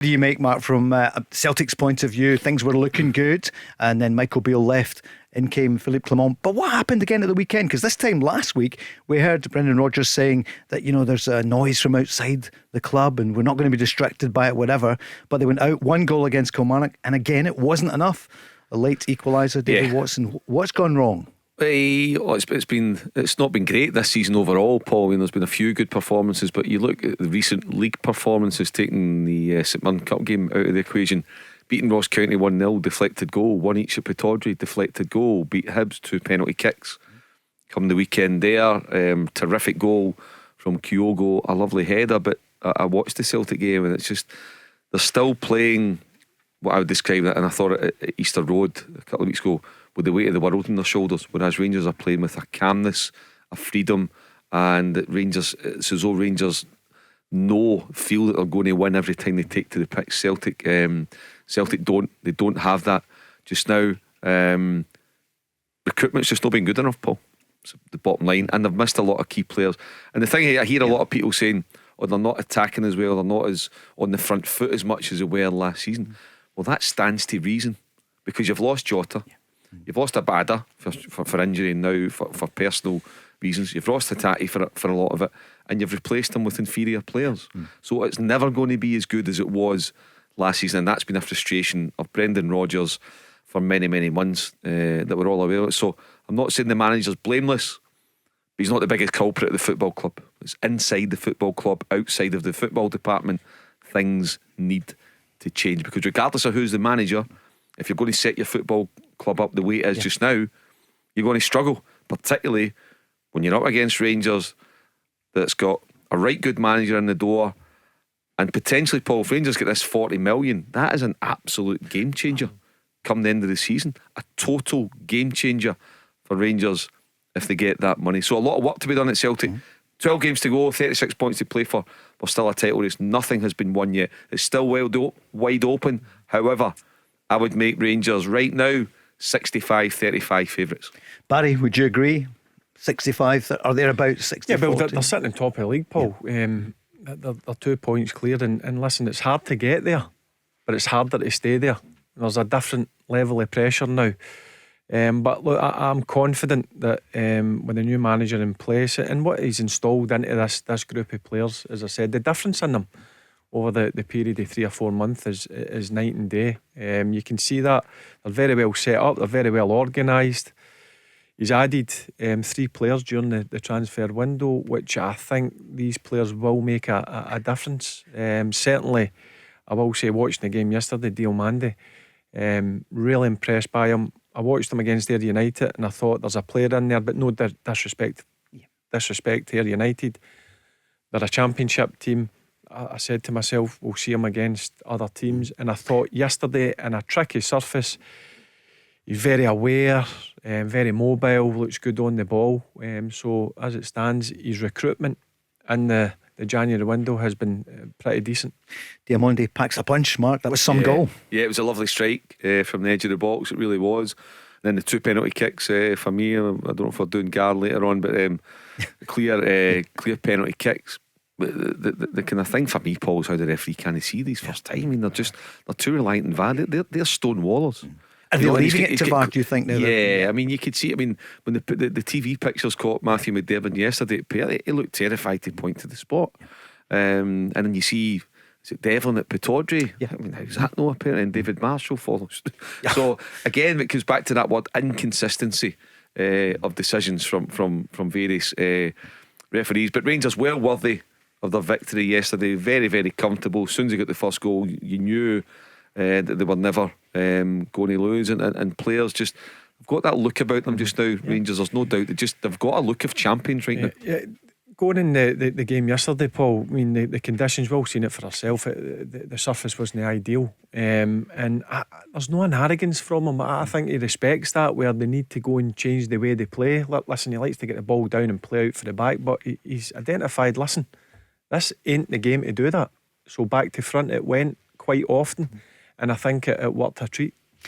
Do you make, Mark, from Celtic's point of view? Things were looking good, and then Michael Beale left. In came Philippe Clement. But what happened again at the weekend? Because this time last week we heard Brendan Rodgers saying that, there's a noise from outside the club and we're not going to be distracted by it, whatever. But they went out 1 goal against Kilmarnock, and again it wasn't enough. A late equaliser, David Watson. What's gone wrong? It's not been great this season overall, Paul. There's been a few good performances, but you look at the recent league performances, taking the St Mirren Cup game out of the equation. Beating Ross County 1-0, deflected goal. 1 each at Pittodrie, deflected goal. Beat Hibs 2 penalty kicks. Come the weekend there, terrific goal from Kyogo, a lovely header. But I watched the Celtic game, and it's just, they're still playing what I would describe it, and I thought at Easter Road a couple of weeks ago, with the weight of the world on their shoulders, whereas Rangers are playing with a calmness, a freedom, and it's as though Rangers feel that they're going to win every time they take to the pitch. Celtic don't have that just now. Recruitment's just not been good enough, Paul. It's the bottom line, and they've missed a lot of key players. And the thing I hear a lot of people saying, they're not attacking as well, they're not as on the front foot as much as they were last season. Well, that stands to reason, because you've lost Jota, you've lost Abada for injury, and now for personal reasons. You've lost Hatate for a lot of it, and you've replaced them with inferior players. So it's never going to be as good as it was last season, and that's been a frustration of Brendan Rodgers for many, many months, that we're all aware of. So I'm not saying the manager's blameless, but he's not the biggest culprit at the football club. It's inside the football club, outside of the football department. Things need to change, because regardless of who's the manager, if you're going to set your football club up the way it is just now, you're going to struggle, particularly when you're up against Rangers that's got a right good manager in the door. And potentially, Paul, if Rangers get this 40 million, that is an absolute game changer come the end of the season. A total game changer for Rangers if they get that money. So a lot of work to be done at Celtic. 12 games to go, 36 points to play for. We're still a title race. Nothing has been won yet. It's still wide open. However, I would make Rangers right now 65-35 favourites. Barry, would you agree? 65, are they about 60? Yeah, but they're sitting on top of the league, Paul. They're 2 points cleared, and listen, it's hard to get there, but it's harder to stay there. There's a different level of pressure now. But look, I'm confident that with the new manager in place and what he's installed into this group of players, as I said, the difference in them over the period of 3 or 4 months is night and day. You can see that they're very well set up, they're very well organised. He's added 3 players during the transfer window, which I think these players will make a difference. Certainly, I will say, watching the game yesterday, Diomande, really impressed by him. I watched him against Ayr United, and I thought there's a player in there, but no disrespect to Ayr United. They're a championship team. I said to myself, we'll see him against other teams. And I thought yesterday, in a tricky surface, he's very aware, very mobile, looks good on the ball. So as it stands, his recruitment in the January window has been pretty decent. Diamande packs a punch, Mark. That was some goal. Yeah, it was a lovely strike from the edge of the box. It really was. And then the 2 penalty kicks for me, I don't know if we're doing Gar later on, but clear penalty kicks. The kind of thing for me, Paul, is how the referee can't see these first time. I mean, they're too reliant on VAR. They're stone wallers. Are they leaving it to VAR, do you think? Now I mean, you could see. I mean, when the TV pictures caught Matthew McDevitt yesterday, he looked terrified to point to the spot. And then you see, is it Devlin at Pittodrie? I mean, how's that no apparent? And David Marshall follows. So again, it comes back to that word inconsistency of decisions from various referees. But Rangers well worthy of their victory yesterday. Very, very comfortable. As soon as they got the first goal, you knew that they were never going to lose, and players just have got that look about them just now. Rangers, there's no doubt they've got a look of champions right now. Going in the game yesterday, Paul, I mean, the conditions, we've all seen it for ourselves. The surface wasn't ideal, and there's no arrogance from him. I think he respects that, where they need to go and change the way they play. Listen, he likes to get the ball down and play out for the back, but he's identified, listen, this ain't the game to do that. So back to front it went quite often, and I think it worked a treat.